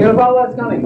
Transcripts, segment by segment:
Srila Prabhupada is coming.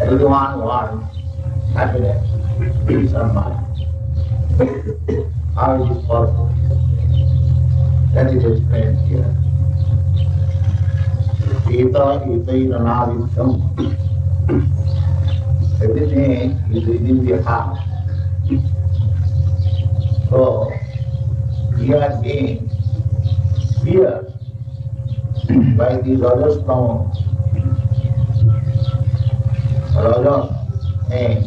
Everyone wants happiness, peace of mind. How is it possible? That is explained here. Everything is within the heart. So, we are being pierced by the Rajas stone, Rajas and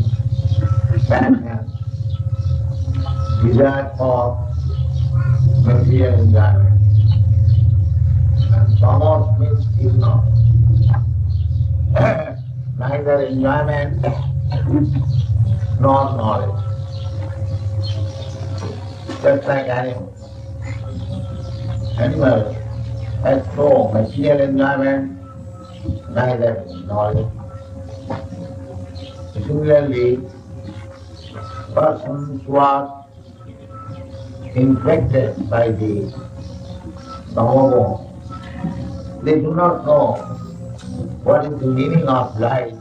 bad hands, desire for material enjoyment. And Tamas means ignorance. Neither enjoyment nor knowledge. Just like animals. Animals has no material enjoyment, neither knowledge. Similarly, persons who are infected by the tamoguna, they do not know what is the meaning of life,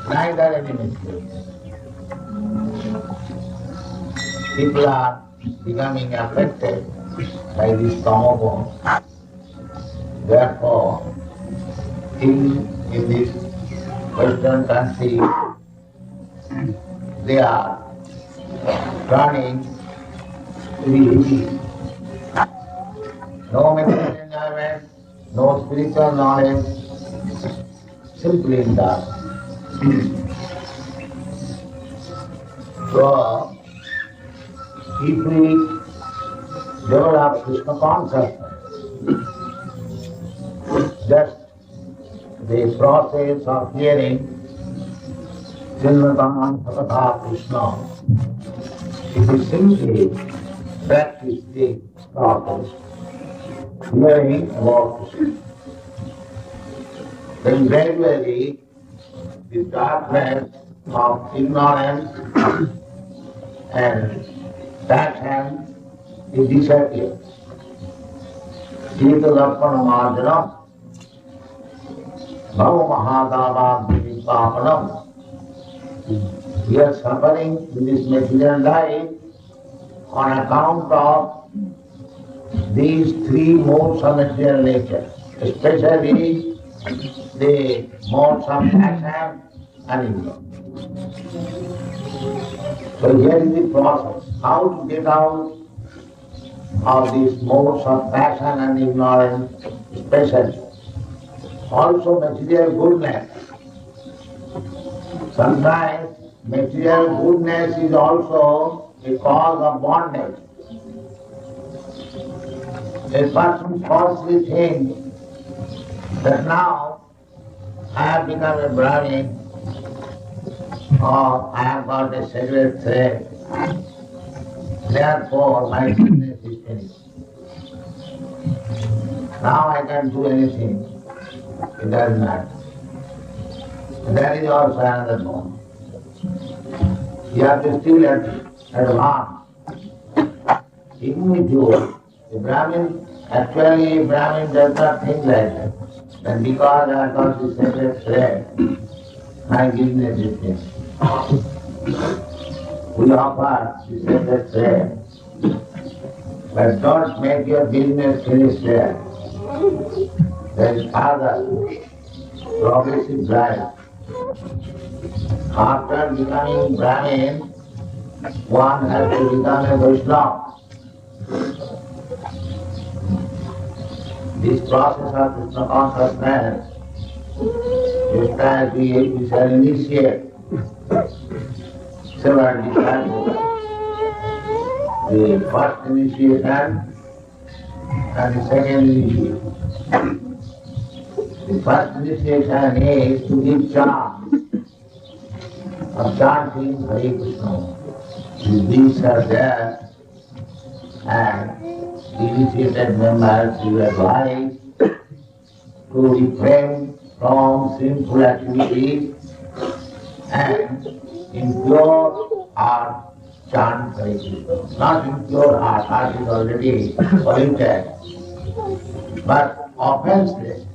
neither any mystery. People are becoming affected by this tamoguna. Therefore, in this Western country, they are turning to be hippie. No material enjoyment, no spiritual knowledge, simply in that. So, if we develop Krishna consciousness, just the process of hearing Srimad-Bhagavatam Katha Krishna, if we simply practice the process, hearing about Krishna, then gradually the darkness of ignorance and passion is disappeared. Jita Lakshmana Marjanam Bhava Mahadava Vipapanam. We are suffering in this material life on account of these three modes of material nature, especially the modes of passion and ignorance. So here is the process, how to get out of these modes of passion and ignorance, especially. Also material goodness. Sometimes material goodness is also a cause of bondage. A person falsely thinks that now I have become a Brahmin, or I have got a sacred thread, therefore my business is finished. Now I can do anything, it doesn't matter. That is also another mode. You have to still advance. Even if you, a Brahmin, actually a Brahmin does not think like that. And because I have got the sacred thread, my business is finished. We offer the sacred thread, but don't make your business finish there. There is further progressive drive. After becoming Brahmin, one has to become a Vaishnava. This process of Krishna consciousness, just as we shall initiate several disciples, the first initiation and the second initiation. The first initiation is to give chant, of chanting Hare Krishna. These are there, and the initiated members will advise to refrain from sinful activities and impure heart chant Hare Krishna. Not impure heart, heart is already polluted, but offenses.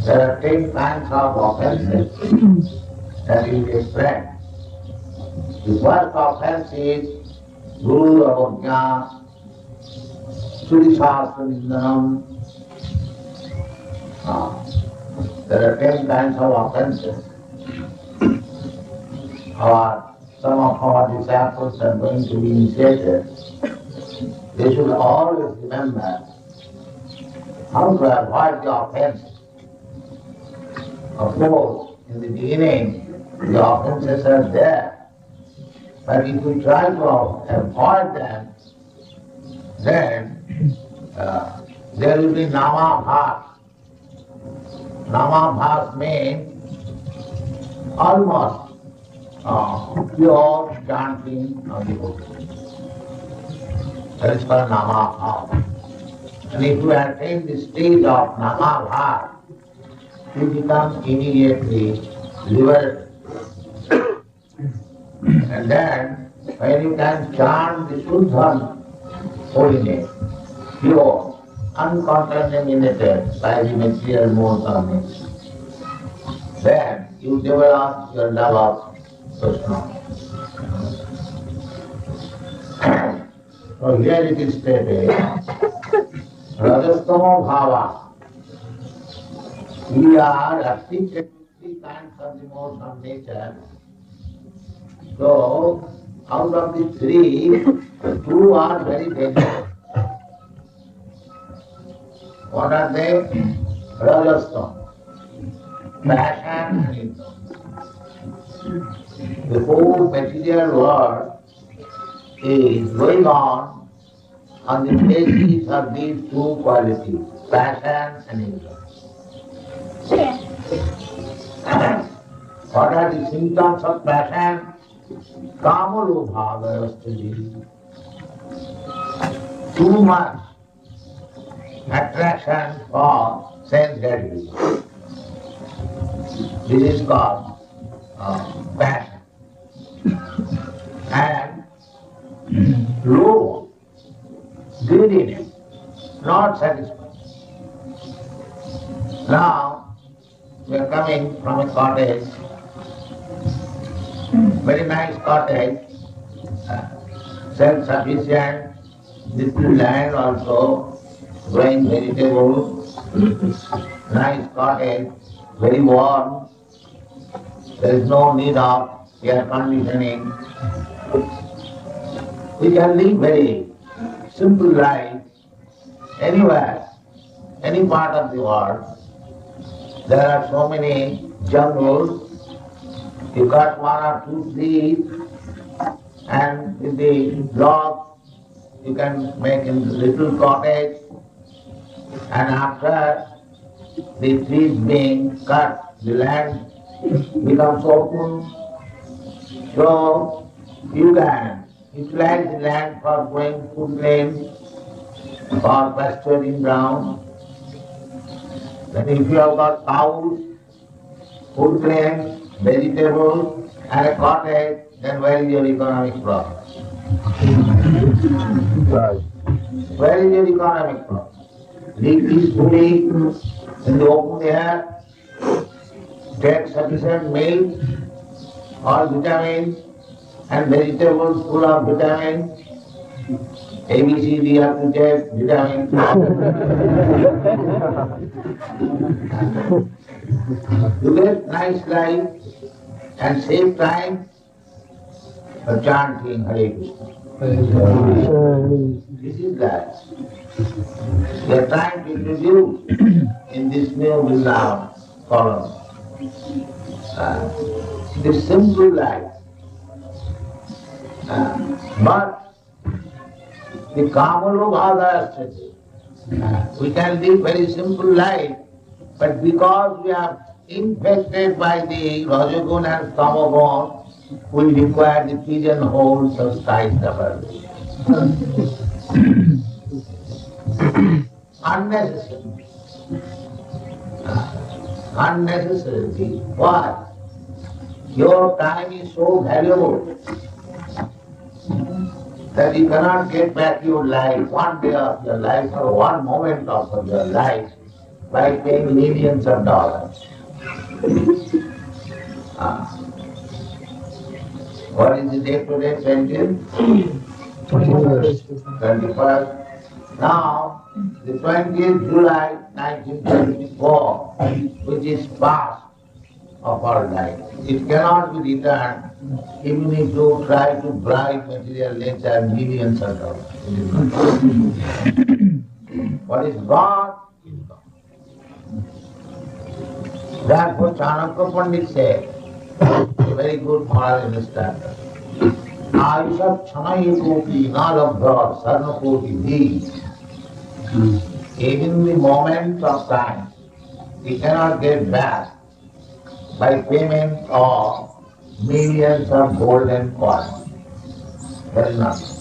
There are 10 kinds of offenses that will be explained. The first offense is Guru Avajna, Sudishastra Nindanam. There are 10 kinds of offenses. Some of our disciples are going to be initiated. They should always remember how to avoid the offense. Of course, in the beginning, the offenses are there, but if we try to avoid them, then there will be nama bhas. Nama bhas means almost pure chanting of the devotee. That is called nama bhas. And if we attain the stage of nama bhas, we become immediately liberated. And then, when you can chant the Shuddha holy name, pure, uncontaminated by the material modes of nature, then you develop your love of Krishna. So here it is stated, Rajastama Bhava. We are afflicted with three kinds of the modes of nature. So, out of the three, two are very dangerous. What are they? Rajasthan, passion and ignorance. The whole material world is going on the basis of these two qualities, passion and ignorance. What are the symptoms of passion? Kamalobhavayastadi. Too much attraction for sense gratification. This is called passion. And low, greediness, not satisfied. Now, we are coming from a cottage, very nice cottage, self-sufficient, little land also, growing vegetables, nice cottage, very warm, there is no need of air conditioning. We can live very simple life anywhere, any part of the world. There are so many jungles. You cut one or two trees, and with the logs you can make a little cottage, and after the trees being cut, the land becomes open, so you can utilize the land for growing food grains, for pasturing ground. Then if you have got cows, food grains, vegetables, and a cottage, then where is your economic profit? Where is your economic profit? Live peacefully in the open air, take sufficient milk, all vitamins, and vegetables full of vitamins. A, B, C, D have to take vitamins. You get nice life and save time for chanting Hare Krishna. This is life. We are trying to introduce in this new Vrindavan column this simple life. But the Kamalobhavayastati, we can live very simple life, but because we are infected by the Rajagun and Tamagun, we require the pigeonholes of skyscrapers. Unnecessary. Unnecessary. Why? Your time is so valuable that you cannot get back your life, one day of your life or one moment of your life by paying millions of dollars. What is the date today? 21st. Now, the 20th July 1974, which is past of our life. It cannot be returned even if you try to bribe material nature millions of dollars. What is God is God. Therefore Chanakya Pandit said, a very good moral instructor, Ayusha Chanayi Koti Nalabhya Sarnakoti Dhi. Even the moment of time, we cannot get back by payment of millions of golden coins. That is nothing.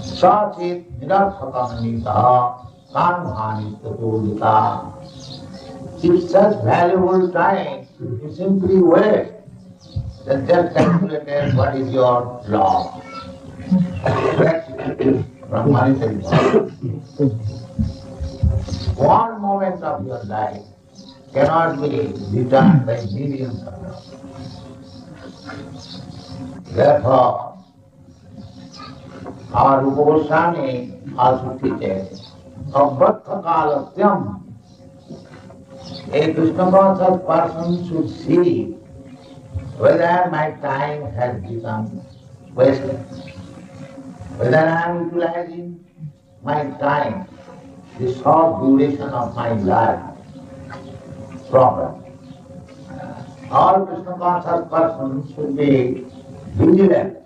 Sachit nirarthakamnita kanmhanittatulita. If such valuable time you simply waste, then just calculate what is your loss. From monetary value. One moment of your life cannot be returned by millions of dollars. Therefore, our Rupa Goswami also teaches, Abhatha Kalatyam. A Krishna conscious person should see whether my time has become wasted, whether I am utilizing my time, the short duration of my life, properly. All Krishna conscious persons should be vigilant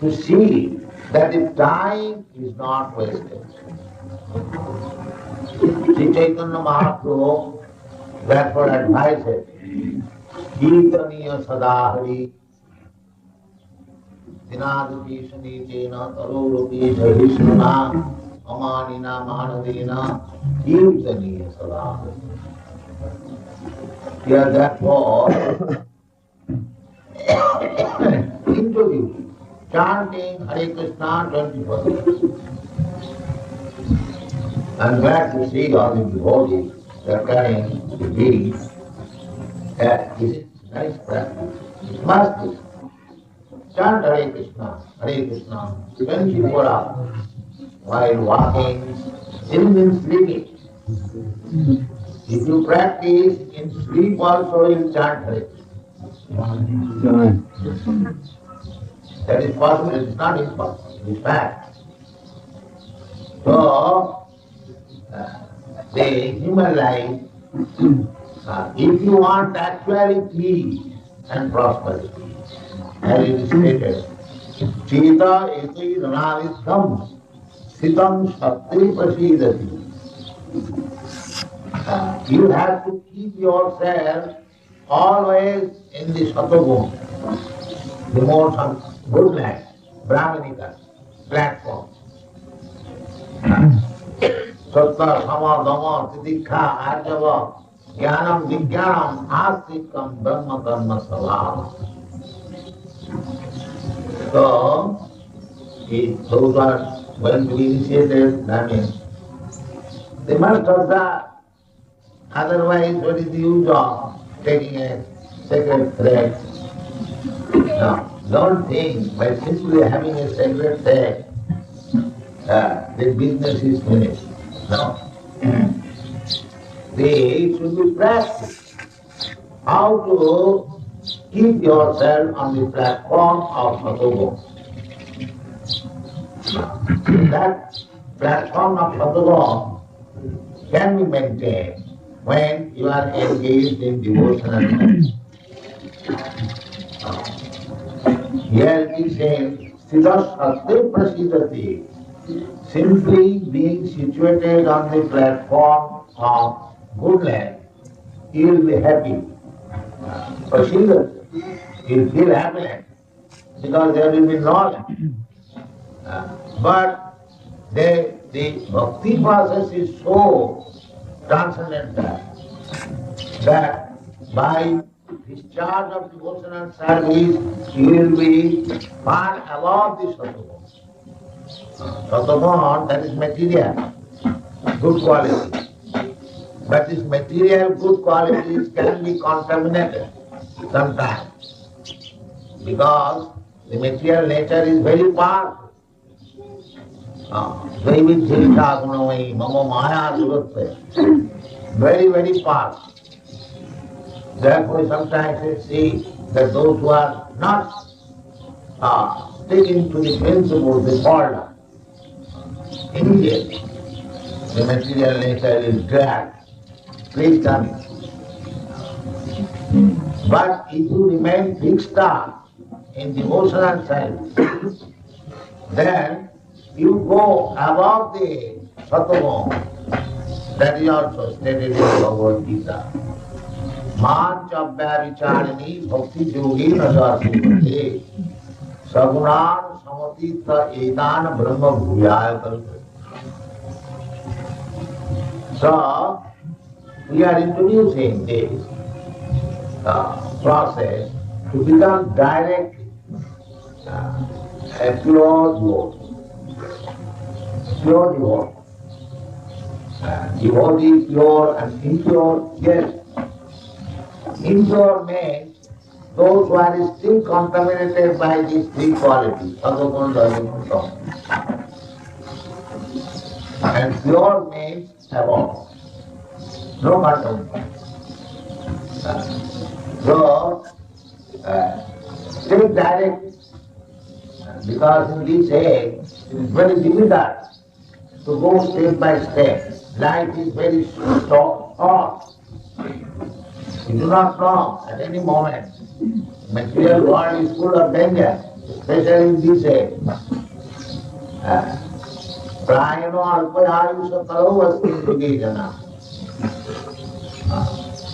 to see that the time is not wasted. Sri Caitnaya Mahaprabhu therefore advises, Kirtaniya Sadahari, Dinadati Sanitena, Tarurupi Sahisuna, Amanina Manadina, Kirtaniya Sadahari. Here therefore introduce chanting Hare Krishna 24. I'm glad to see all the devotees they are carrying the beads. That is nice practice. It must be. Chant Hare Krishna 24 hours while walking, even in sleeping. If you practice in sleep also, you chant Hare Krishna. That is possible, it is not impossible, it is fact. So, the human life, if you want actually peace and prosperity, as it is stated, Chita eti ranavitham sitam shakti prasidati. You have to keep yourself always in the Satoguna, the more goodness, Brahmanika platform. Sattva, Sama, Dhamma, Titikha, Arjava, Jnanam, Vijnanam, Astikam, Brahma, Dharma, Salam. So, if those are going to be initiated, that means they must have that. Otherwise, what is the use of taking a sacred thread? No, don't think by simply having a sacred thread, the business is finished. No. They should be practiced. How to keep yourself on the platform of Satoguna. That platform of Satoguna can be maintained when you are engaged in devotional service. Here it is saying, Sthita Shakti Prasidati, simply being situated on the platform of goodness, you will be happy. Prasidati, you will feel happiness, because there will be knowledge. But the bhakti process is so transcendental that by discharge of devotional service, you will be far above the Satoguna. Satoguna, that is material, good quality. But this material good qualities can be contaminated sometimes, because the material nature is very powerful. Very, very powerful. Therefore, sometimes we see that those who are not sticking to the principles, they fall down. Immediately, the material nature is dragged. Please come. But if you remain fixed up in devotional service, then you go above the Satoguna. That is also stated in Bhagavad Gita. Mancha Vicharani Bhakti Yogi Nasasivate Sagunan Samatita Edan Brahma Bhuyaya Kalpate. So, we are introducing this process to become directly a pure devotee. Pure devotee. Devotee, pure and impure, yes. Impure means those who are still contaminated by these three qualities, Satoguna, Rajoguna, Tamoguna. And pure means above. No contamination. So, take direct, because in this age it is very difficult to go step by step. Life is very short. You do not know at any moment. Material world is full of danger, especially in this age. Prayano alpayayusha kalo asti vijana.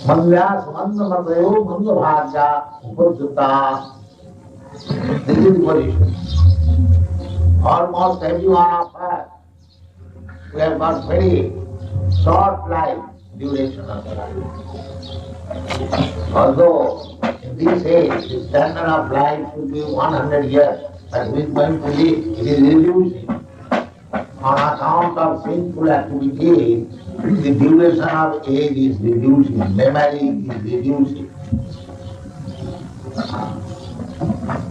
Mandyas mandamatayo mandabhagya upajjata. This is the position. Almost every one of us, we have got very short life, duration of life. Although in this age, the standard of life should be 100 years, but we are going to live, it is reducing. On account of sinful activity, the duration of age is reducing, memory is reducing.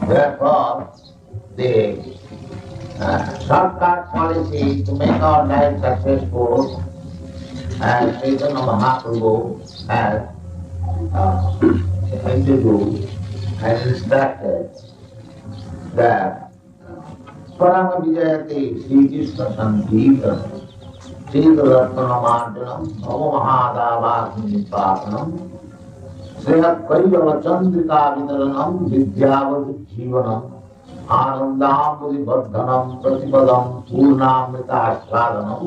Therefore, the shortcut policy to make our life successful, as Caitnaya Mahaprabhu has introduced and instructed, that Parama Vijayati Sri Krishna Sankirtan Sridharatanamarjanam Bhavamahadavasmi Papanam Srihat Kailava Chandrika Vidaranam Vidyavati Jivanam Anandamudi Vardhanam Pratipadam Purnamrita Aswadanam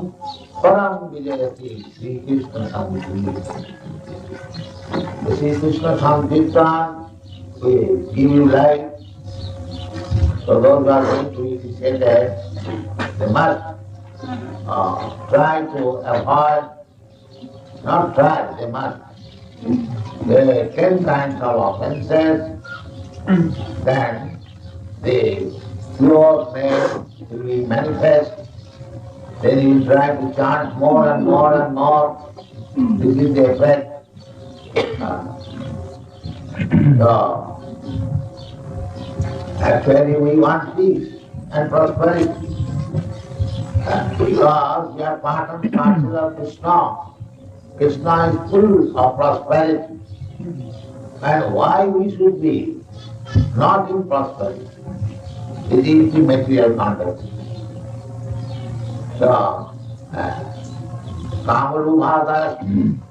Param Vijayati Sri Krishna Sankirtan. The Sri Krishna Sankirtan will give you life. So those who are going to initiate, they must try to avoid, not try, they must. There are 10 kinds of offences, then the pure name will be manifest, then you try to chant more and more and more. This is the effect. Actually we want peace and prosperity. Because we are part and parcel of Krishna. Krishna is full of prosperity. And why we should be not in prosperity? It is the material context. So, Kamaru Bhata,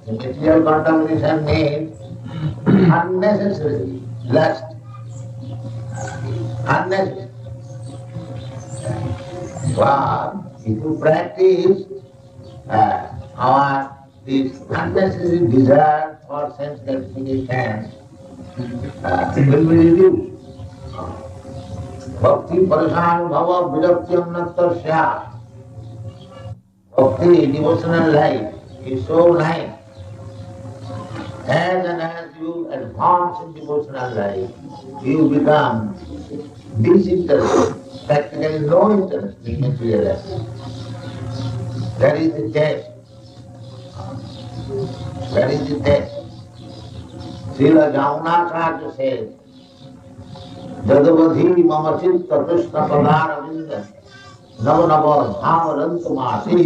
the material contamination means unnecessary lust. Unnecessary. But if you practice this unnecessary desire for sense gratification, it will be reduced. Bhakti parashan bhava viraktyam nattasya. Bhakti, devotional life, is so nice. As and as you advance in devotional life, you become disinterested, practically no interest in material life. That is the test. That is the test. Srila Jamunacharya says, Jadavadhi mama chitta krishna padara vinda navanava dhamarantamasi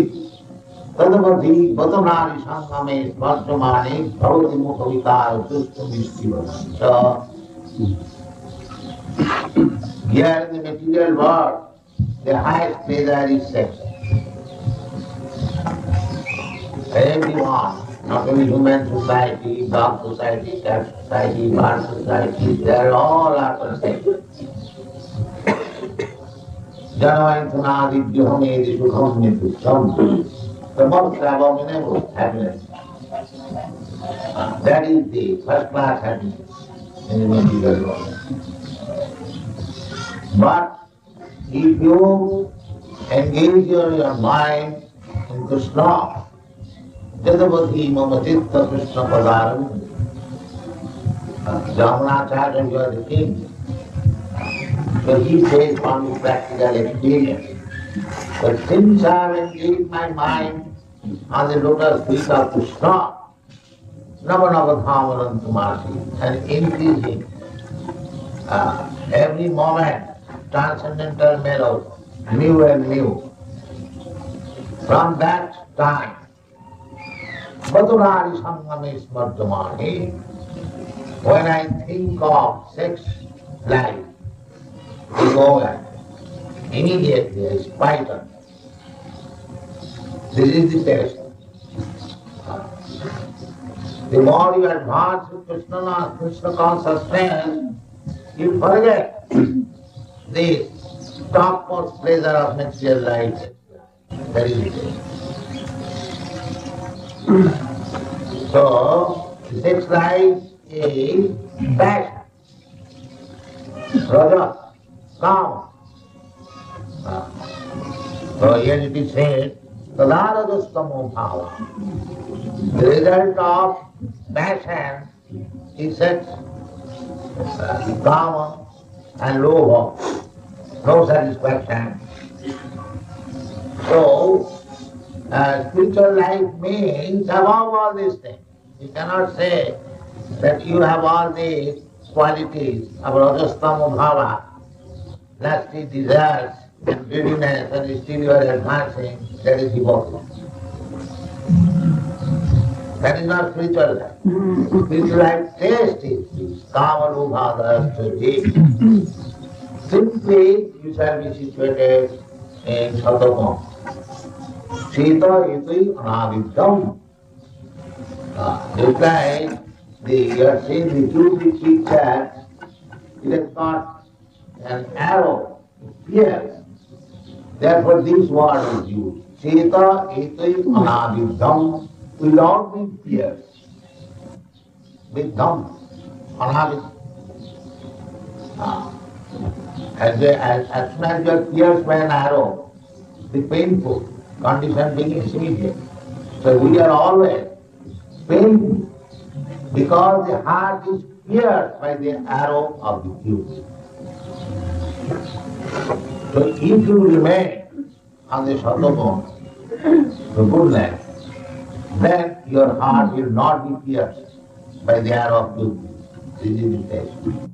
tadavadhi vatanari sangame smartamani bhavati mukhavikara sustamishtiva. So, here in the material world, the highest pleasure is sex. Everyone, not only human society, dog society, cat society, bird society, they are all after sex. Janavaintunadi dhyamedi sukham nitusham. The most abominable happiness. That is the first class happiness in the material world. But if you engage your mind in Krishna, Jadavadhi mama chitta Krishna padaram. Jamunacharya, you are the king. So he says from his practical experience, but since I have engaged my mind on the lotus feet of Krishna, Navanavadhamarantamasi, and increasing every moment, transcendental melody, new and new. From that time, Madhurari Sangame Smartamani, when I think of sex life, is over. Immediately I spite on. This is the test. The more you advance in Krishna consciousness, you forget the topmost pleasure of material life. That is it. So, the sex life is passion, rajas, calm. So here it is said, Tadarajastamo bhava. The result of passion is that kama and lobha, no satisfaction. So, spiritual life means above all these things. You cannot say that you have all these qualities of rajastamo bhava, lusty desires and greediness, and still you are advancing. That is devotee. That is not spiritual life. Spiritual life taste is kama lobha deep. Simply you shall be situated in Sattva. Sita iti anaviddham. Just like you are seeing the two big pictures, it has got an arrow, it pierces. Therefore this word is used. Sita iti anaviddham, without being pierced. Viddham, anaviddham. As soon as you are pierced by an arrow, the painful condition begins immediately. So we are always painful because the heart is pierced by the arrow of the youth. So if you remain on the Sattva, the goodness, then your heart will not be pierced by the arrow of youth. This is the test.